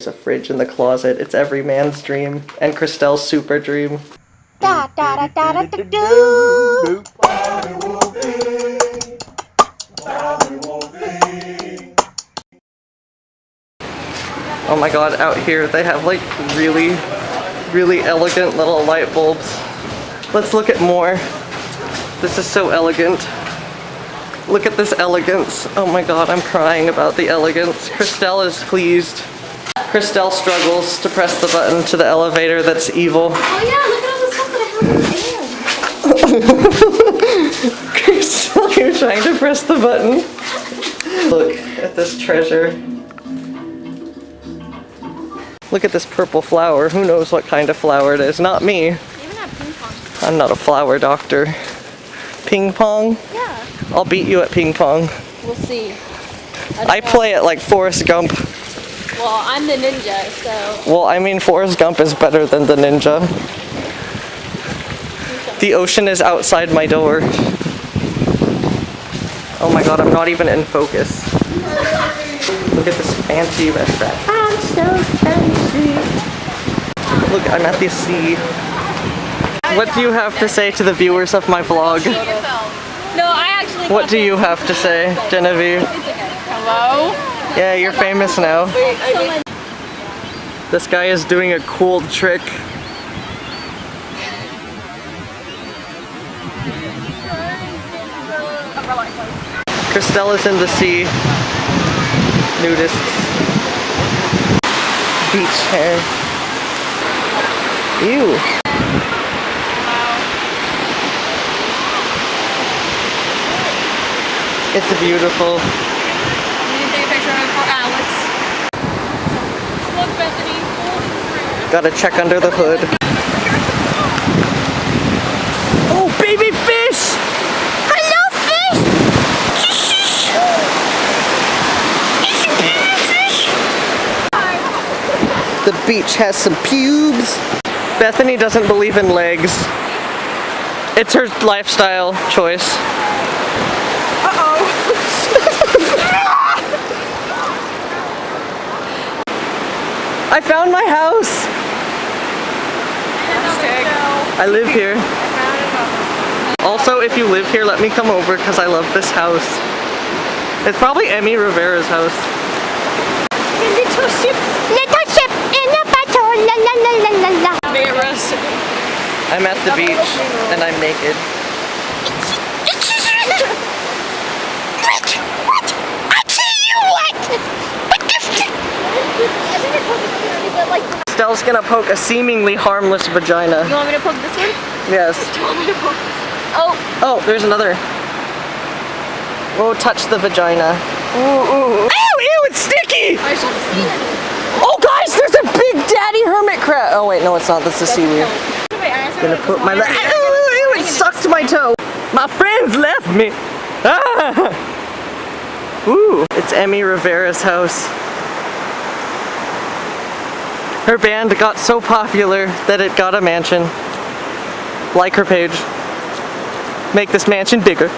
There's a fridge in the closet. It's every man's dream. And Christelle's super dream. Da da da da da da do. Oh my god, out here they have like really elegant little light bulbs. Let's look at more. This is so elegant. Look at this elegance. Oh my god, I'm crying about the elegance. Christelle is pleased. Christelle struggles to press the button to the elevator that's evil. Oh yeah, look at all the stuff that I have in there. Christelle, you're trying to press the button. Look at this treasure. Look at this purple flower. Who knows what kind of flower it is? Not me. They even have ping pong. I'm not a flower doctor. Ping pong? Yeah. I'll beat you at ping pong. We'll see. I play it like Forrest Gump. Well, I'm the ninja, so. Well, I mean, Forrest Gump is better than the ninja. The ocean is outside my door. Oh my god, I'm not even in focus. Look at this fancy restaurant. I'm so fancy. Look, I'm at the sea. What do you have to say to the viewers of my vlog? No, I actually. What do you have to say, Genevieve? Hello? Yeah, you're famous now. This guy is doing a cool trick. Christelle is in the sea. Nudists. Beach hair. Ew. It's beautiful. Look, Bethany. Gotta check under the hood. Oh, baby fish! Hello, fish! The beach has some pubes. Bethany doesn't believe in legs. It's her lifestyle choice. I found my house! I live here. Also, if you live here, let me come over because I love this house. It's probably Emmy Rivera's house. Little ship in a battle, la la la la la la. I'm at the beach and I'm naked. What? I tell you what! Stell's gonna poke a seemingly harmless vagina. You want me to poke this one? Yes. Do you want me to poke? Oh. Oh, there's another. Oh, touch the vagina. Ooh, ooh. Ew, ew, it's sticky! I should see it. Oh, guys, there's a big daddy hermit crab. Oh, wait, no, it's not. That's the seaweed. Gonna put my leg. Ew, it sucked my toe. My friends left me. Ah! Ooh, it's Emmy Rivera's house. Her band got so popular that it got a mansion. Like her page. Make this mansion bigger.